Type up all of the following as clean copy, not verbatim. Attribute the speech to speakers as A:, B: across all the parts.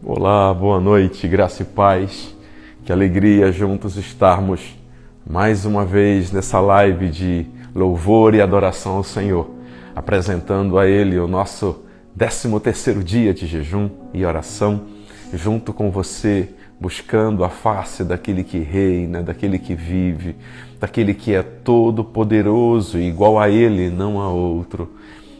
A: Olá, boa noite, graça e paz. Que alegria juntos estarmos mais uma vez nessa live de louvor e adoração ao Senhor, apresentando a Ele o nosso 13º dia de jejum e oração, junto com você, buscando a face daquele que reina, daquele que vive, daquele que é todo poderoso e igual a Ele, não a outro.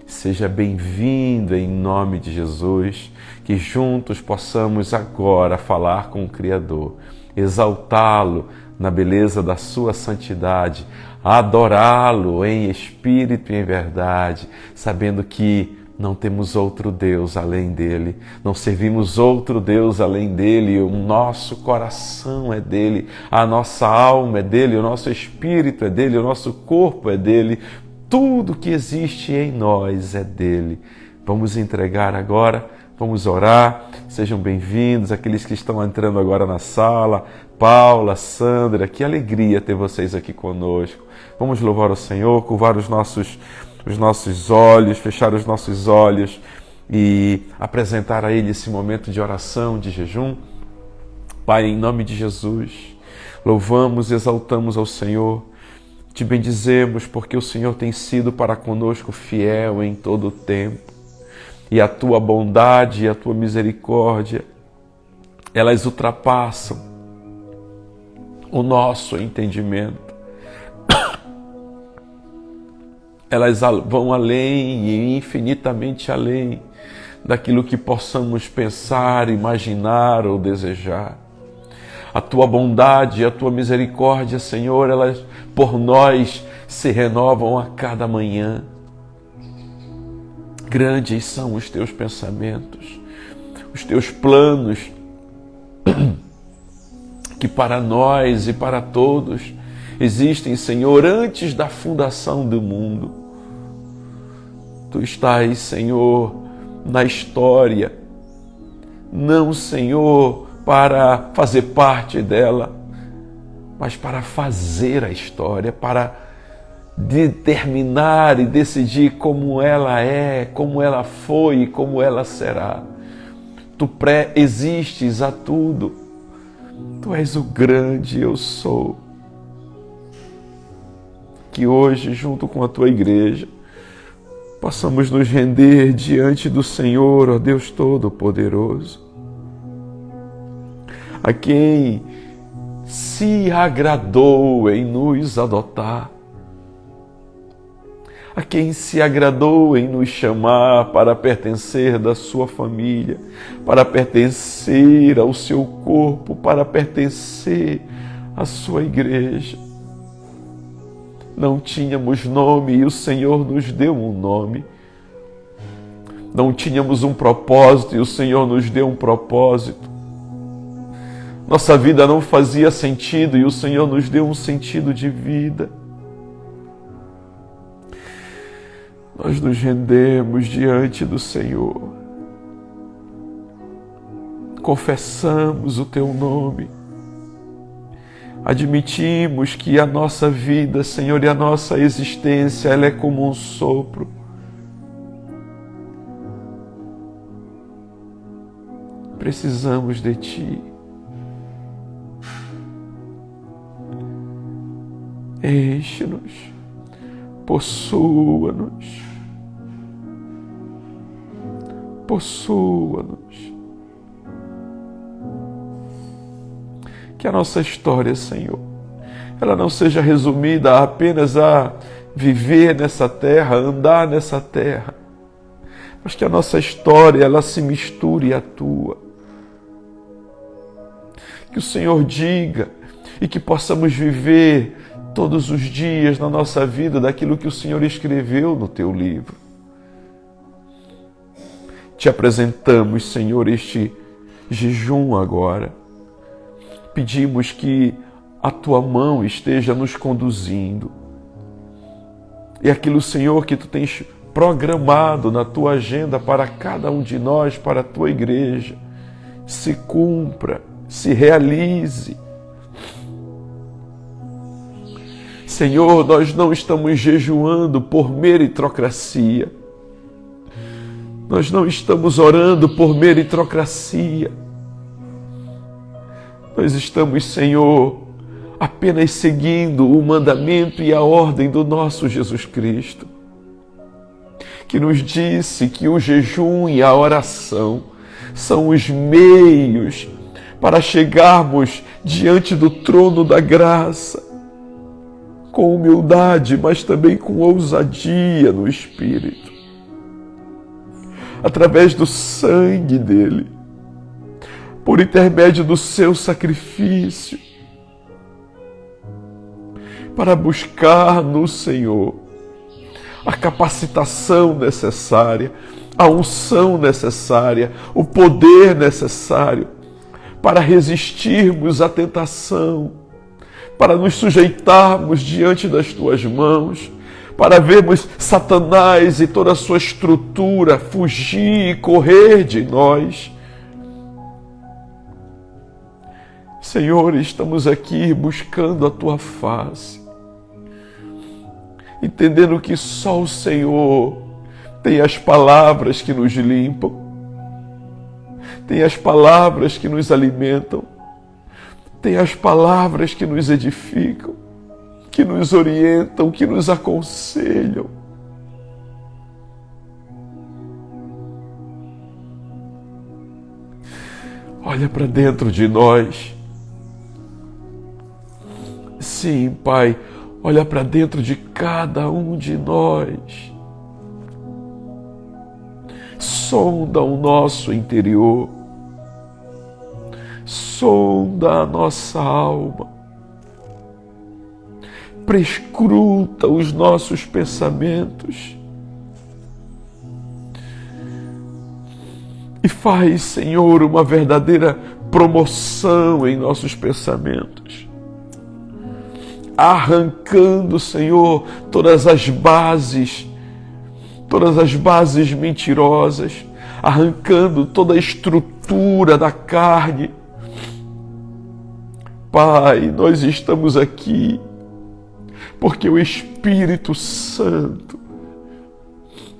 A: Seja bem-vindo em nome de Jesus, que juntos possamos agora falar com o Criador, exaltá-lo na beleza da sua santidade, adorá-lo em espírito e em verdade, sabendo que não temos outro Deus além dele, não servimos outro Deus além dele, o nosso coração é dele, a nossa alma é dele, o nosso espírito é dele, o nosso corpo é dele, tudo que existe em nós é dele. Vamos entregar agora, vamos orar. Sejam bem-vindos aqueles que estão entrando agora na sala. Paula, Sandra, que alegria ter vocês aqui conosco. Vamos louvar o Senhor, curvar os nossos olhos, fechar os nossos olhos e apresentar a Ele esse momento de oração, de jejum. Pai, em nome de Jesus, louvamos e exaltamos ao Senhor. Te bendizemos porque o Senhor tem sido para conosco fiel em todo o tempo. E a tua bondade e a tua misericórdia, elas ultrapassam o nosso entendimento. Elas vão além e infinitamente além daquilo que possamos pensar, imaginar ou desejar. A tua bondade e a tua misericórdia, Senhor, elas por nós se renovam a cada manhã. Grandes são os teus pensamentos, os teus planos, que para nós e para todos existem, Senhor, antes da fundação do mundo. Tu estás, Senhor, na história, não, Senhor, para fazer parte dela, mas para fazer a história, para determinar e decidir como ela é, como ela foi e como ela será. Tu pré-existes a tudo. Tu és o grande eu sou. Que hoje, junto com a tua igreja, possamos nos render diante do Senhor, ó Deus Todo-Poderoso, a quem se agradou em nos adotar, a quem se agradou em nos chamar para pertencer da sua família, para pertencer ao seu corpo, para pertencer à sua igreja. Não tínhamos nome e o Senhor nos deu um nome. Não tínhamos um propósito e o Senhor nos deu um propósito. Nossa vida não fazia sentido e o Senhor nos deu um sentido de vida. Nós nos rendemos diante do Senhor. Confessamos o teu nome. Admitimos que a nossa vida, Senhor, e a nossa existência, ela é como um sopro. Precisamos de Ti. Enche-nos, possua-nos, possua-nos. Que a nossa história, Senhor, ela não seja resumida apenas a viver nessa terra, andar nessa terra, mas que a nossa história, ela se misture à Tua. Que o Senhor diga e que possamos viver todos os dias na nossa vida daquilo que o Senhor escreveu no Teu livro. Te apresentamos, Senhor, este jejum agora. Pedimos que a Tua mão esteja nos conduzindo. E aquilo, Senhor, que Tu tens programado na Tua agenda para cada um de nós, para a Tua igreja, se cumpra, se realize. Senhor, nós não estamos jejuando por meritocracia. Nós não estamos orando por meritocracia. Nós estamos, Senhor, apenas seguindo o mandamento e a ordem do nosso Jesus Cristo, que nos disse que o jejum e a oração são os meios para chegarmos diante do trono da graça, com humildade, mas também com ousadia no Espírito, através do sangue dele, por intermédio do seu sacrifício, para buscar no Senhor a capacitação necessária, a unção necessária, o poder necessário para resistirmos à tentação, para nos sujeitarmos diante das tuas mãos, para vermos Satanás e toda a sua estrutura fugir e correr de nós. Senhor, estamos aqui buscando a tua face, entendendo que só o Senhor tem as palavras que nos limpam, tem as palavras que nos alimentam, tem as palavras que nos edificam, que nos orientam, que nos aconselham. Olha para dentro de nós. Sim, Pai, olha para dentro de cada um de nós. Sonda o nosso interior. Sonda a nossa alma. Prescruta os nossos pensamentos. E faz, Senhor, uma verdadeira promoção em nossos pensamentos. Arrancando, Senhor, todas as bases mentirosas, arrancando toda a estrutura da carne. Pai, nós estamos aqui porque o Espírito Santo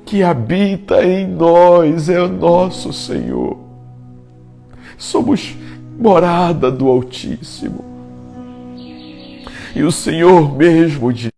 A: que habita em nós é o nosso Senhor. Somos morada do Altíssimo. E o Senhor mesmo diz: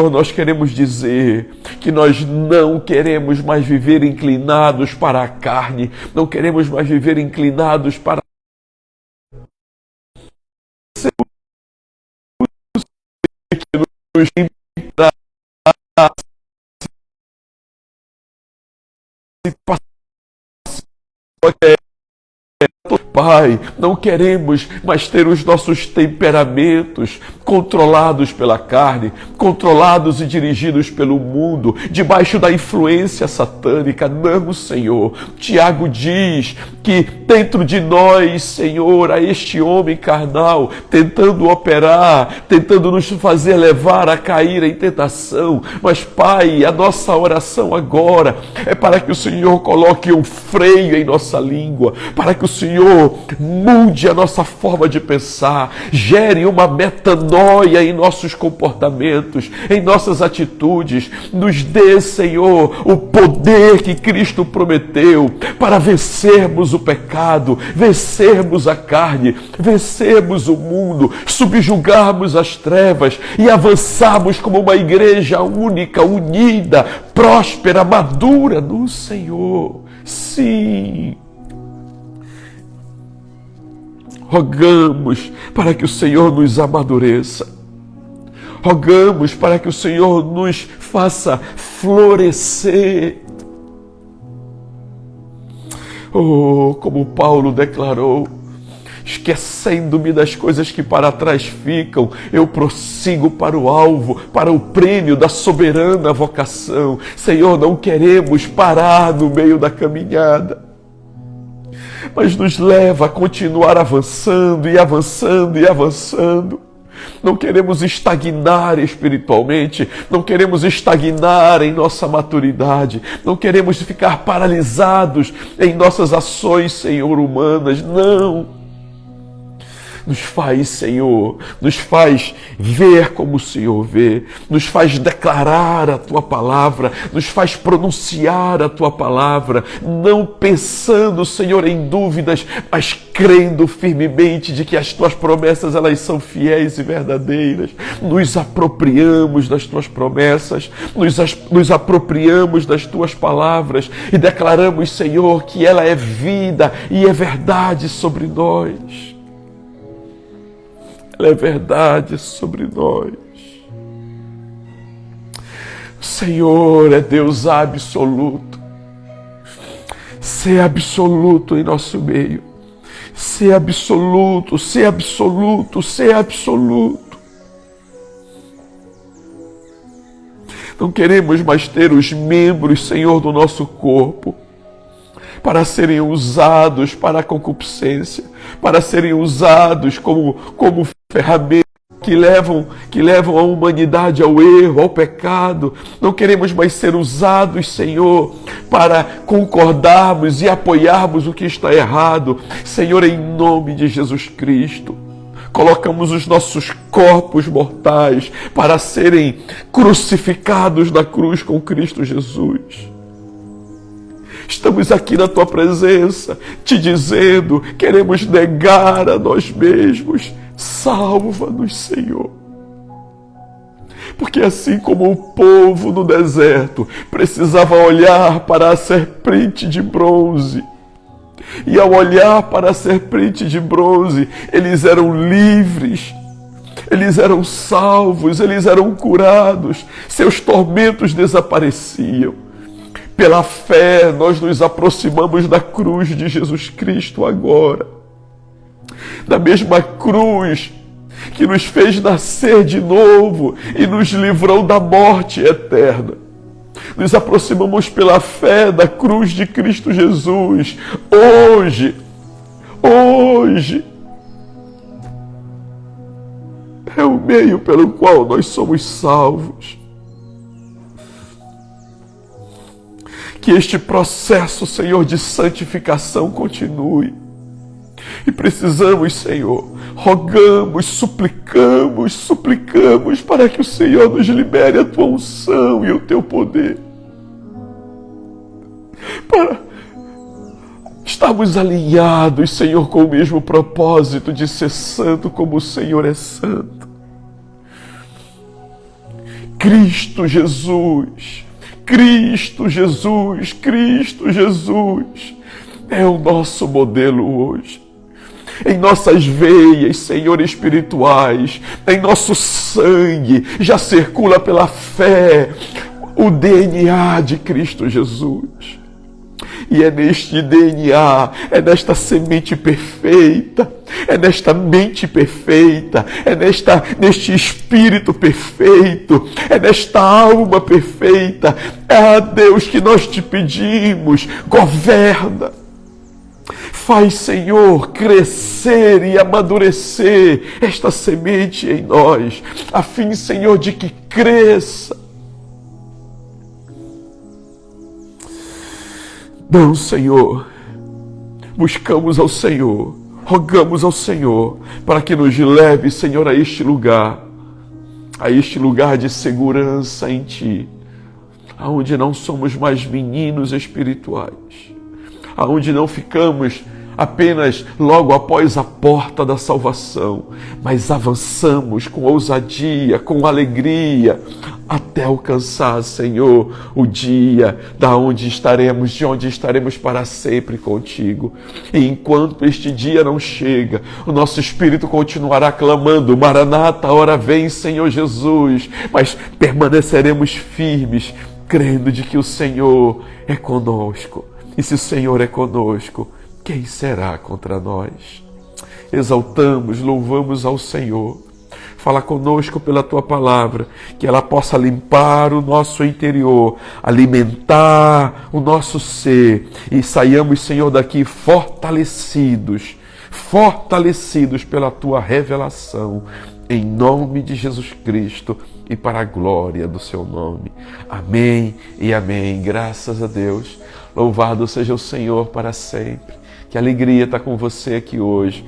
A: nós queremos dizer que nós não queremos mais viver inclinados para a carne, não queremos mais viver inclinados para que nos Pai, não queremos mais ter os nossos temperamentos controlados pela carne, controlados e dirigidos pelo mundo, debaixo da influência satânica. Não, Senhor. Tiago diz que dentro de nós, Senhor, há este homem carnal tentando operar, tentando nos fazer levar a cair em tentação. Mas, Pai, a nossa oração agora é para que o Senhor coloque um freio em nossa língua, para que o Senhor mude a nossa forma de pensar, gere uma metanoia em nossos comportamentos, em nossas atitudes. Nos dê, Senhor, o poder que Cristo prometeu para vencermos o pecado, vencermos a carne, vencermos o mundo, subjugarmos as trevas e avançarmos como uma igreja única, unida, próspera, madura no Senhor. Sim. Rogamos para que o Senhor nos amadureça. Rogamos para que o Senhor nos faça florescer. Oh, como Paulo declarou: esquecendo-me das coisas que para trás ficam, eu prossigo para o alvo, para o prêmio da soberana vocação. Senhor, não queremos parar no meio da caminhada, mas nos leva a continuar avançando e avançando e avançando, não queremos estagnar espiritualmente, não queremos estagnar em nossa maturidade, não queremos ficar paralisados em nossas ações, Senhor, humanas, não. Nos faz, Senhor, nos faz ver como o Senhor vê, nos faz declarar a Tua palavra, nos faz pronunciar a Tua palavra, não pensando, Senhor, em dúvidas, mas crendo firmemente de que as Tuas promessas, elas são fiéis e verdadeiras. Nos apropriamos das Tuas promessas, nos apropriamos das Tuas palavras e declaramos, Senhor, que ela é vida e é verdade sobre nós. Ela é verdade sobre nós. O Senhor é Deus absoluto. Ser absoluto em nosso meio. Ser absoluto, ser absoluto, ser absoluto. Não queremos mais ter os membros, Senhor, do nosso corpo para serem usados para a concupiscência, para serem usados como ferramentas que levam a humanidade ao erro, ao pecado. Não queremos mais ser usados, Senhor, para concordarmos e apoiarmos o que está errado. Senhor, em nome de Jesus Cristo, colocamos os nossos corpos mortais para serem crucificados na cruz com Cristo Jesus. Estamos aqui na Tua presença, te dizendo, queremos negar a nós mesmos. Salva-nos, Senhor. Porque assim como o povo no deserto precisava olhar para a serpente de bronze, e ao olhar para a serpente de bronze, eles eram livres, eles eram salvos, eles eram curados, seus tormentos desapareciam. Pela fé, nós nos aproximamos da cruz de Jesus Cristo agora. Da mesma cruz que nos fez nascer de novo e nos livrou da morte eterna. Nos aproximamos pela fé da cruz de Cristo Jesus. Hoje, é o meio pelo qual nós somos salvos. Que este processo, Senhor, de santificação continue. E precisamos, Senhor, rogamos, suplicamos para que o Senhor nos libere a Tua unção e o Teu poder. Para estarmos alinhados, Senhor, com o mesmo propósito de ser santo como o Senhor é santo. Cristo Jesus é o nosso modelo hoje. Em nossas veias, Senhor, espirituais, em nosso sangue, já circula pela fé o DNA de Cristo Jesus. E é neste DNA, é nesta semente perfeita, é nesta mente perfeita, é neste espírito perfeito, é nesta alma perfeita. É a Deus que nós te pedimos, governa. Faz, Senhor, crescer e amadurecer esta semente em nós, a fim, Senhor, de que cresça. Não, Senhor, buscamos ao Senhor, rogamos ao Senhor para que nos leve, Senhor, a este lugar de segurança em Ti, aonde não somos mais meninos espirituais, aonde não ficamos apenas logo após a porta da salvação, mas avançamos com ousadia, com alegria, até alcançar, Senhor, o dia de onde estaremos para sempre contigo. E enquanto este dia não chega, o nosso espírito continuará clamando, Maranata, ora vem, Senhor Jesus, mas permaneceremos firmes, crendo de que o Senhor é conosco. E se o Senhor é conosco, quem será contra nós? Exaltamos, louvamos ao Senhor. Fala conosco pela Tua palavra, que ela possa limpar o nosso interior, alimentar o nosso ser e saiamos, Senhor, daqui fortalecidos pela Tua revelação. em nome de Jesus Cristo e para a glória do seu nome. Amém e amém. Graças a Deus. Louvado seja o Senhor para sempre. Que alegria estar com você aqui hoje.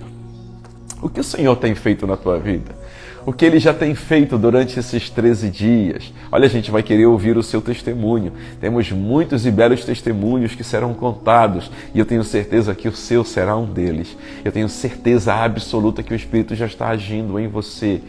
A: O que o Senhor tem feito na tua vida? O que Ele já tem feito durante esses 13 dias? Olha, a gente vai querer ouvir o seu testemunho. Temos muitos e belos testemunhos que serão contados e eu tenho certeza que o seu será um deles. Eu tenho certeza absoluta que o Espírito já está agindo em você.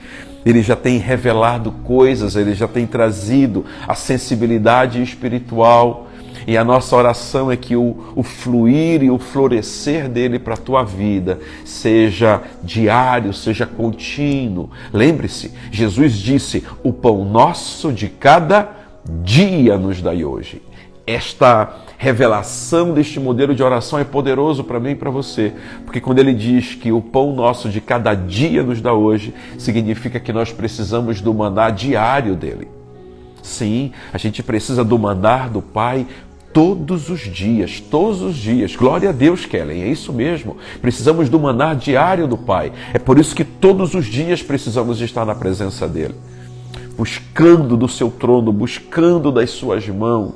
A: Ele já tem revelado coisas, Ele já tem trazido a sensibilidade espiritual. E a nossa oração é que o fluir e o florescer dele para a tua vida seja diário, seja contínuo. Lembre-se, Jesus disse, o pão nosso de cada dia nos dai hoje. Esta revelação deste modelo de oração é poderoso para mim e para você, porque quando ele diz que o pão nosso de cada dia nos dá hoje, significa que nós precisamos do maná diário dele. Sim, a gente precisa do maná do Pai todos os dias, todos os dias. Glória a Deus, Kellen, é isso mesmo. Precisamos do maná diário do Pai. É por isso que todos os dias precisamos estar na presença dele, buscando do seu trono, buscando das suas mãos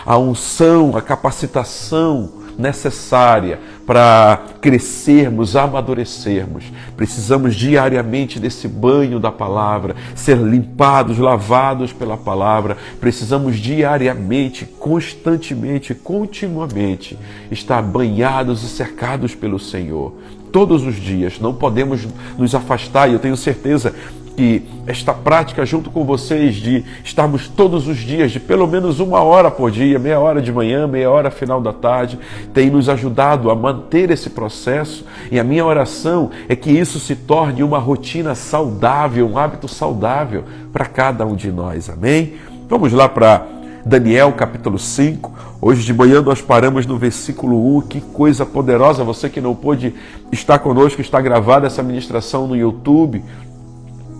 A: a unção, a capacitação necessária para crescermos, amadurecermos. Precisamos diariamente desse banho da palavra, ser limpados, lavados pela palavra. Precisamos diariamente, constantemente, continuamente estar banhados e cercados pelo Senhor. Todos os dias, não podemos nos afastar, e eu tenho certeza que esta prática junto com vocês de estarmos todos os dias, de pelo menos 1 hora por dia, meia hora de manhã, meia hora final da tarde, tem nos ajudado a manter esse processo, e a minha oração é que isso se torne uma rotina saudável, um hábito saudável para cada um de nós, amém? Vamos lá para Daniel capítulo 5, hoje de manhã nós paramos no versículo 1, que coisa poderosa, você que não pôde estar conosco, está gravada essa ministração no YouTube,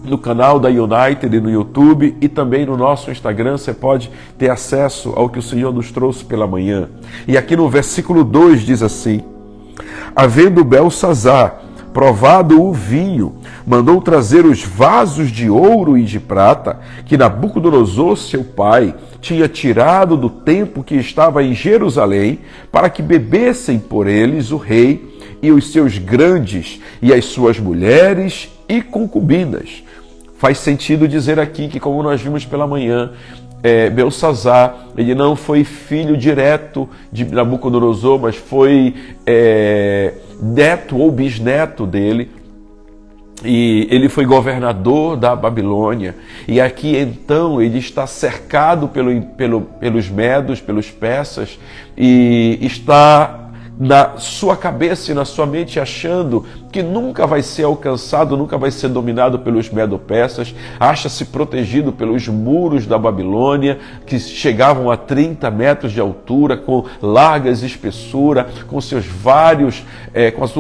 A: no canal da United no YouTube e também no nosso Instagram, você pode ter acesso ao que o Senhor nos trouxe pela manhã. E aqui no versículo 2 diz assim, havendo Belsazar provado o vinho, mandou trazer os vasos de ouro e de prata que Nabucodonosor, seu pai, tinha tirado do templo que estava em Jerusalém, para que bebessem por eles o rei e os seus grandes e as suas mulheres e concubinas. Faz sentido dizer aqui que, como nós vimos pela manhã, Belsazar, ele não foi filho direto de Nabucodonosor, mas foi neto ou bisneto dele, e ele foi governador da Babilônia, e aqui então ele está cercado pelos medos, pelos persas, e está na sua cabeça e na sua mente achando que nunca vai ser alcançado, nunca vai ser dominado pelos medo-persas, acha-se protegido pelos muros da Babilônia, que chegavam a 30 metros de altura, com largas espessura, com seus vários,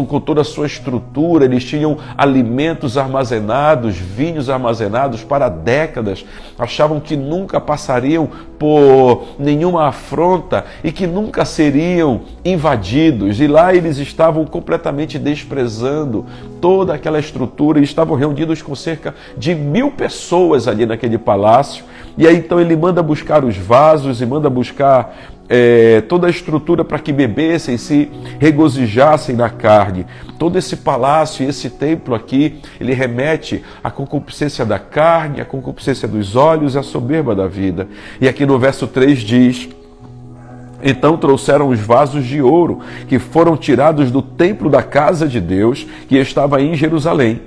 A: com toda a sua estrutura. Eles tinham alimentos armazenados, vinhos armazenados para décadas, achavam que nunca passariam por nenhuma afronta e que nunca seriam invadidos, e lá eles estavam completamente desprezando toda aquela estrutura, e estavam reunidos com cerca de 1000 pessoas ali naquele palácio. E aí então ele manda buscar os vasos e manda buscar toda a estrutura para que bebessem e se regozijassem na carne. Todo esse palácio e esse templo aqui, ele remete à concupiscência da carne, à concupiscência dos olhos e à soberba da vida. E aqui no verso 3 diz: então trouxeram os vasos de ouro que foram tirados do templo da casa de Deus, que estava em Jerusalém,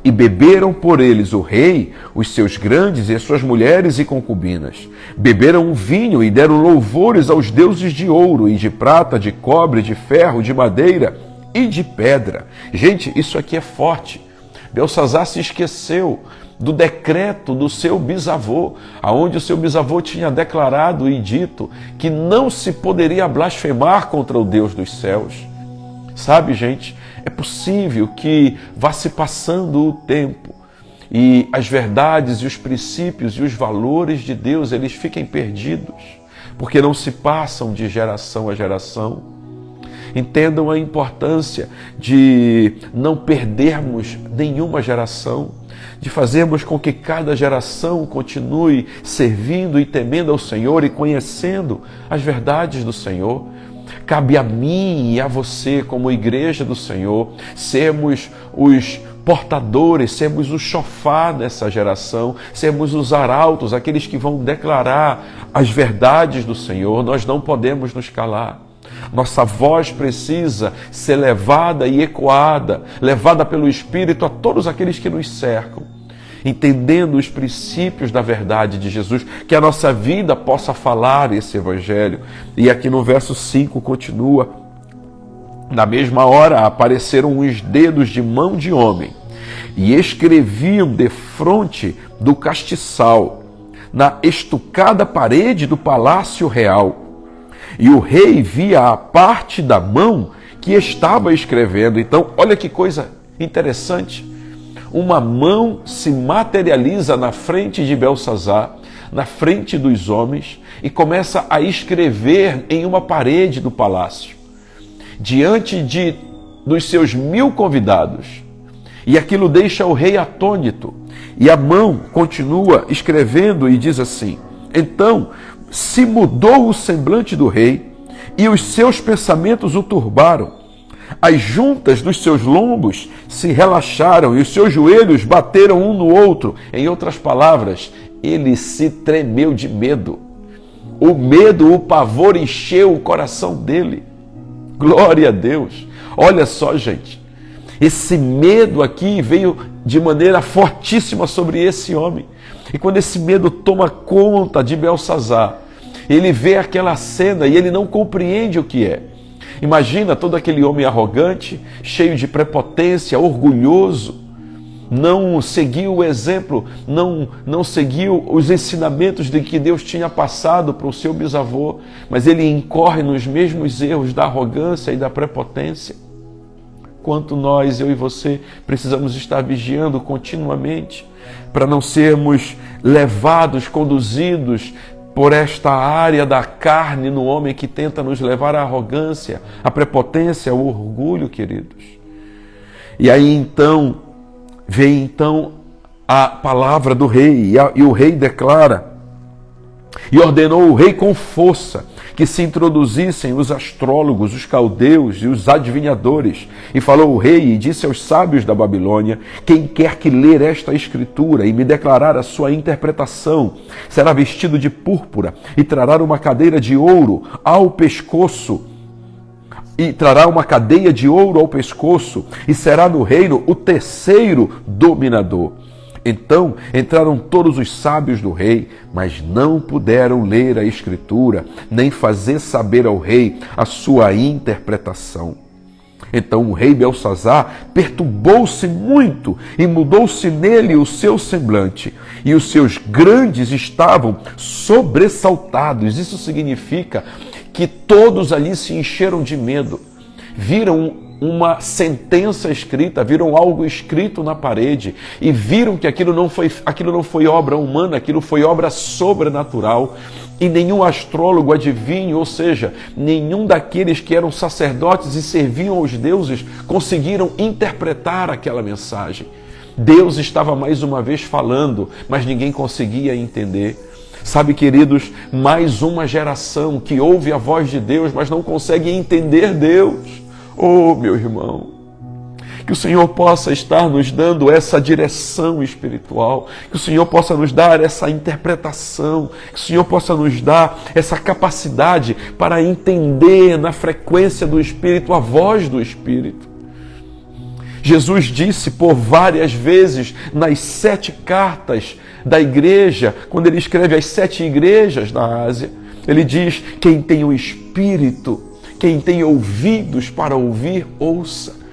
A: e beberam por eles o rei, os seus grandes e as suas mulheres e concubinas. Beberam o vinho e deram louvores aos deuses de ouro e de prata, de cobre, de ferro, de madeira e de pedra. Gente, isso aqui é forte. Belsazar se esqueceu do decreto do seu bisavô, aonde o seu bisavô tinha declarado e dito que não se poderia blasfemar contra o Deus dos céus. Sabe, gente, é possível que vá se passando o tempo e as verdades e os princípios e os valores de Deus, eles fiquem perdidos, porque não se passam de geração a geração. Entendam a importância de não perdermos nenhuma geração, de fazermos com que cada geração continue servindo e temendo ao Senhor e conhecendo as verdades do Senhor. Cabe a mim e a você, como igreja do Senhor, sermos os portadores, sermos o chofar dessa geração, sermos os arautos, aqueles que vão declarar as verdades do Senhor. Nós não podemos nos calar. Nossa voz precisa ser levada e ecoada, levada pelo Espírito a todos aqueles que nos cercam, entendendo os princípios da verdade de Jesus, que a nossa vida possa falar esse Evangelho. E aqui no verso 5 continua: na mesma hora apareceram os dedos de mão de homem e escreviam defronte do castiçal, na estucada parede do palácio real. E o rei via a parte da mão que estava escrevendo. Então, olha que coisa interessante. Uma mão se materializa na frente de Belsazar, na frente dos homens, e começa a escrever em uma parede do palácio, diante dos seus 1000 convidados. E aquilo deixa o rei atônito. E a mão continua escrevendo e diz assim: então se mudou o semblante do rei, e os seus pensamentos o turbaram. As juntas dos seus lombos se relaxaram, e os seus joelhos bateram um no outro. Em outras palavras, ele se tremeu de medo. O medo, o pavor encheu o coração dele. Glória a Deus! Olha só, gente, esse medo aqui veio de maneira fortíssima sobre esse homem. E quando esse medo toma conta de Belsazar, ele vê aquela cena e ele não compreende o que é. Imagina todo aquele homem arrogante, cheio de prepotência, orgulhoso, não seguiu o exemplo, não seguiu os ensinamentos de que Deus tinha passado para o seu bisavô, mas ele incorre nos mesmos erros da arrogância e da prepotência. Quanto nós, eu e você, precisamos estar vigiando continuamente para não sermos levados, conduzidos por esta área da carne no homem que tenta nos levar à arrogância, à prepotência, ao orgulho, queridos. E aí então, vem a palavra do rei, e o rei declara, e ordenou o rei com força que se introduzissem os astrólogos, os caldeus e os adivinhadores. E falou o rei e disse aos sábios da Babilônia: quem quer que ler esta escritura e me declarar a sua interpretação, será vestido de púrpura e trará uma cadeira de ouro ao pescoço. E trará uma cadeia de ouro ao pescoço, e será no reino o terceiro dominador. Então entraram todos os sábios do rei, mas não puderam ler a escritura, nem fazer saber ao rei a sua interpretação. Então o rei Belsazar perturbou-se muito e mudou-se nele o seu semblante, e os seus grandes estavam sobressaltados. Isso significa que todos ali se encheram de medo, viram uma sentença escrita, viram algo escrito na parede e viram que aquilo não foi obra humana, aquilo foi obra sobrenatural. E nenhum astrólogo, adivinho, ou seja, nenhum daqueles que eram sacerdotes e serviam aos deuses conseguiram interpretar aquela mensagem. Deus estava mais uma vez falando, mas ninguém conseguia entender. Sabe, queridos, mais uma geração que ouve a voz de Deus, mas não consegue entender Deus. Oh, meu irmão, que o Senhor possa estar nos dando essa direção espiritual, que o Senhor possa nos dar essa interpretação, que o Senhor possa nos dar essa capacidade para entender na frequência do Espírito a voz do Espírito. Jesus disse por várias vezes nas 7 cartas da igreja, quando ele escreve as 7 igrejas da Ásia, ele diz: quem tem o Espírito, quem tem ouvidos para ouvir, ouça.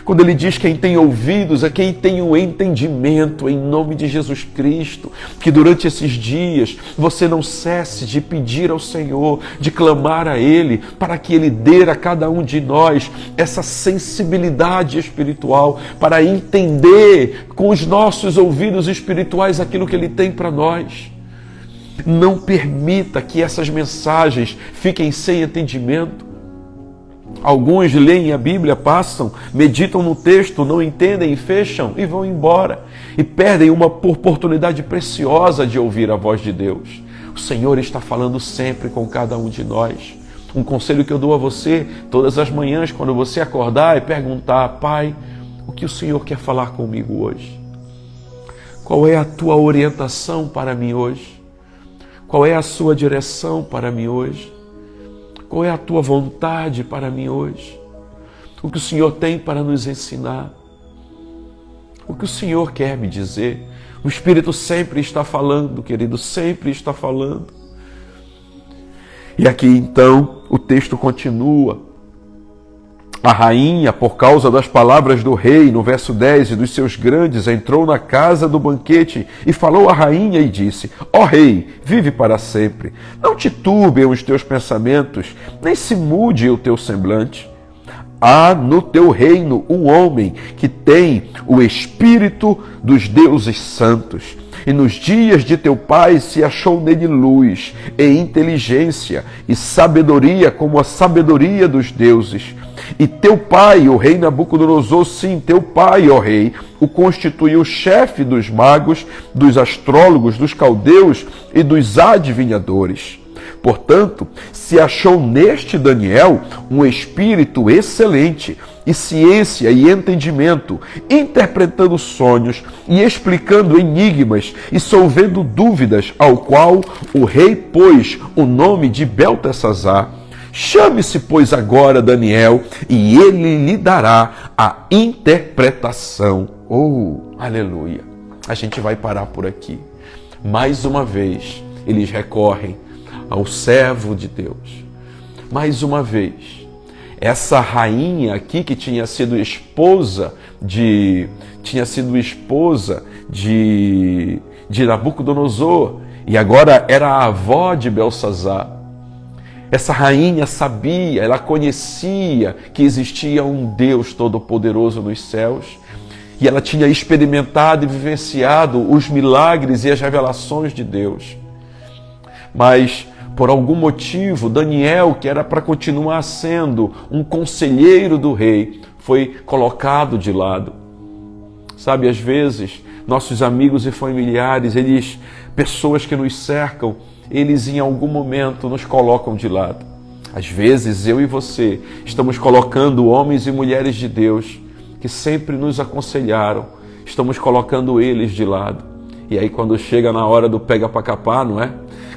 A: Quando ele diz quem tem ouvidos, é quem tem o entendimento, em nome de Jesus Cristo. Que durante esses dias você não cesse de pedir ao Senhor, de clamar a Ele, para que Ele dê a cada um de nós essa sensibilidade espiritual, para entender com os nossos ouvidos espirituais aquilo que Ele tem para nós. Não permita que essas mensagens fiquem sem entendimento. Alguns leem a Bíblia, passam, meditam no texto, não entendem, fecham e vão embora. E perdem uma oportunidade preciosa de ouvir a voz de Deus. O Senhor está falando sempre com cada um de nós. Um conselho que eu dou a você todas as manhãs, quando você acordar, é perguntar: Pai, o que o Senhor quer falar comigo hoje? Qual é a tua orientação para mim hoje? Qual é a sua direção para mim hoje? Qual é a tua vontade para mim hoje? O que o Senhor tem para nos ensinar? O que o Senhor quer me dizer? O Espírito sempre está falando, querido, sempre está falando. E aqui então o texto continua. A rainha, por causa das palavras do rei, no verso 10, e dos seus grandes, entrou na casa do banquete e falou à rainha e disse: Ó rei, vive para sempre. Não te turbem os teus pensamentos, nem se mude o teu semblante. Há no teu reino um homem que tem o espírito dos deuses santos. E nos dias de teu pai se achou nele luz, e inteligência, e sabedoria como a sabedoria dos deuses. E teu pai, o rei Nabucodonosor, sim, teu pai, ó rei, o constituiu chefe dos magos, dos astrólogos, dos caldeus e dos adivinhadores. Portanto, se achou neste Daniel um espírito excelente, e ciência e entendimento, interpretando sonhos e explicando enigmas e solvendo dúvidas, ao qual o rei pôs o nome de Beltesazar. Chame-se, pois, agora Daniel, e ele lhe dará a interpretação. Oh, aleluia! A gente vai parar por aqui. Mais uma vez, eles recorrem ao servo de Deus. Mais uma vez, essa rainha aqui que tinha sido esposa de Nabucodonosor e agora era a avó de Belsazar. Essa rainha sabia, ela conhecia que existia um Deus Todo-Poderoso nos céus e ela tinha experimentado e vivenciado os milagres e as revelações de Deus. Mas, por algum motivo, Daniel, que era para continuar sendo um conselheiro do rei, foi colocado de lado. Sabe, às vezes, nossos amigos e familiares, pessoas que nos cercam, eles em algum momento nos colocam de lado. Às vezes, eu e você estamos colocando homens e mulheres de Deus que sempre nos aconselharam, estamos colocando eles de lado. E aí, quando chega na hora do pega pra capar, não é?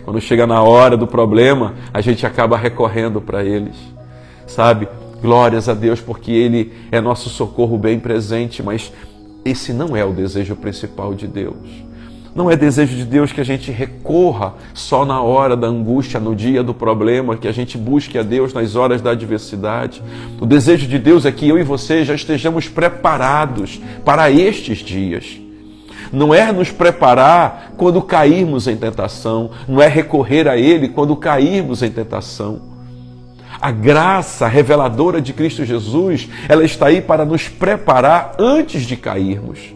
A: Quando chega na hora do problema, a gente acaba recorrendo para eles. Sabe? Glórias a Deus, porque Ele é nosso socorro bem presente, mas esse não é o desejo principal de Deus. Não é desejo de Deus que a gente recorra só na hora da angústia, no dia do problema, que a gente busque a Deus nas horas da adversidade. O desejo de Deus é que eu e você já estejamos preparados para estes dias. Não é nos preparar quando cairmos em tentação, não é recorrer a Ele quando cairmos em tentação. A graça reveladora de Cristo Jesus, ela está aí para nos preparar antes de cairmos.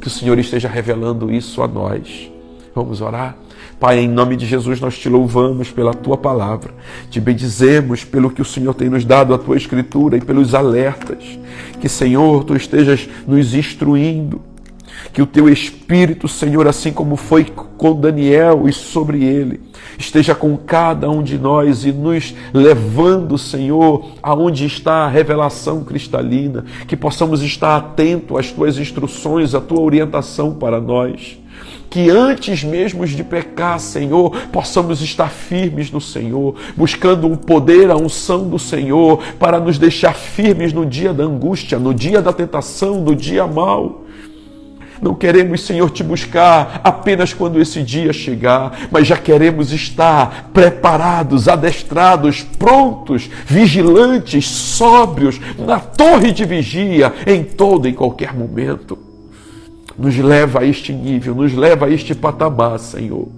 A: Que o Senhor esteja revelando isso a nós. Vamos orar? Pai, em nome de Jesus, nós te louvamos pela Tua palavra. Te bendizemos pelo que o Senhor tem nos dado, a Tua Escritura e pelos alertas. Que, Senhor, Tu estejas nos instruindo. Que o Teu Espírito, Senhor, assim como foi com Daniel e sobre ele, esteja com cada um de nós e nos levando, Senhor, aonde está a revelação cristalina, que possamos estar atentos às Tuas instruções, à Tua orientação para nós. Que antes mesmo de pecar, Senhor, possamos estar firmes no Senhor, buscando o poder, a unção do Senhor, para nos deixar firmes no dia da angústia, no dia da tentação, no dia mau. Não queremos, Senhor, Te buscar apenas quando esse dia chegar, mas já queremos estar preparados, adestrados, prontos, vigilantes, sóbrios, na torre de vigia, em todo e qualquer momento. Nos leva a este nível, nos leva a este patamar, Senhor.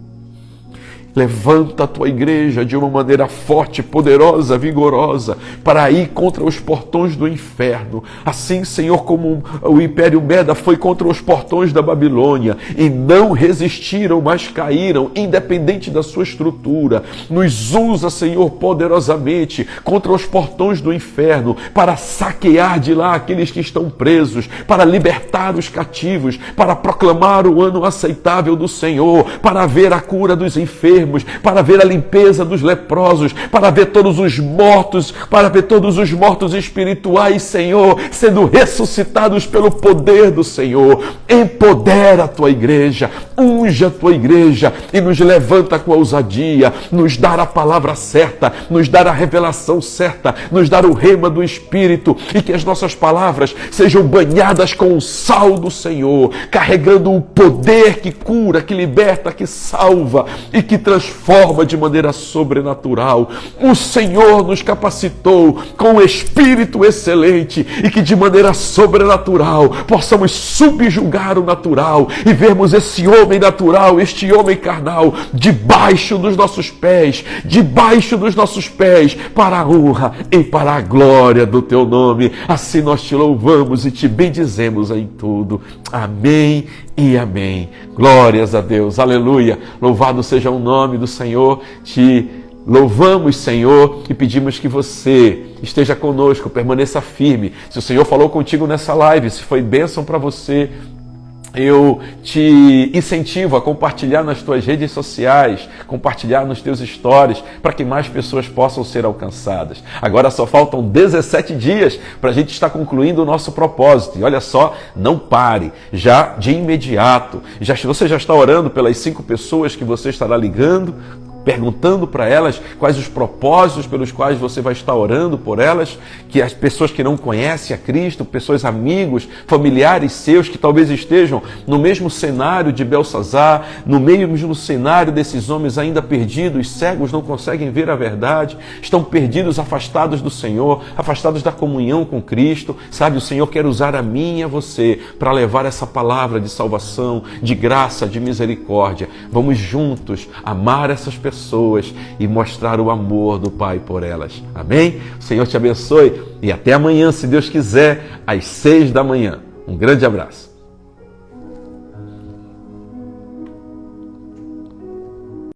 A: Levanta a tua igreja de uma maneira forte, poderosa, vigorosa, para ir contra os portões do inferno. Assim, Senhor, como o Império Meda foi contra os portões da Babilônia e não resistiram, mas caíram, independente da sua estrutura. Nos usa, Senhor, poderosamente contra os portões do inferno, para saquear de lá aqueles que estão presos, para libertar os cativos, para proclamar o ano aceitável do Senhor, para ver a cura dos enfermos, para ver a limpeza dos leprosos, para ver todos os mortos, para ver todos os mortos espirituais, Senhor, sendo ressuscitados pelo poder do Senhor. Empodera a tua igreja, unge a tua igreja e nos levanta com ousadia, nos dar a palavra certa, nos dar a revelação certa, nos dar o rema do Espírito, e que as nossas palavras sejam banhadas com o sal do Senhor, carregando o poder que cura, que liberta, que salva e que transforma de maneira sobrenatural. O Senhor nos capacitou com um espírito excelente e que de maneira sobrenatural possamos subjugar o natural e vermos esse homem natural, este homem carnal, debaixo dos nossos pés, para a honra e para a glória do teu nome. Assim nós te louvamos e te bendizemos em tudo. Amém e amém. Glórias a Deus. Aleluia. Louvado seja o nome do Senhor. Te louvamos, Senhor, e pedimos que você esteja conosco, permaneça firme. Se o Senhor falou contigo nessa live, se foi bênção para você, eu te incentivo a compartilhar nas tuas redes sociais, compartilhar nos teus stories, para que mais pessoas possam ser alcançadas. Agora só faltam 17 dias para a gente estar concluindo o nosso propósito. E olha só, não pare, já de imediato. Você já está orando pelas 5 pessoas que você estará ligando, perguntando para elas quais os propósitos pelos quais você vai estar orando por elas, que as pessoas que não conhecem a Cristo, pessoas, amigos, familiares seus que talvez estejam no mesmo cenário de Belsazar, no mesmo cenário desses homens ainda perdidos, cegos, não conseguem ver a verdade, estão perdidos, afastados do Senhor, afastados da comunhão com Cristo. Sabe, o Senhor quer usar a mim e a você para levar essa palavra de salvação, de graça, de misericórdia. Vamos juntos amar essas pessoas e mostrar o amor do Pai por elas. Amém? O Senhor te abençoe e até amanhã, se Deus quiser, às 6 da manhã. Um grande abraço.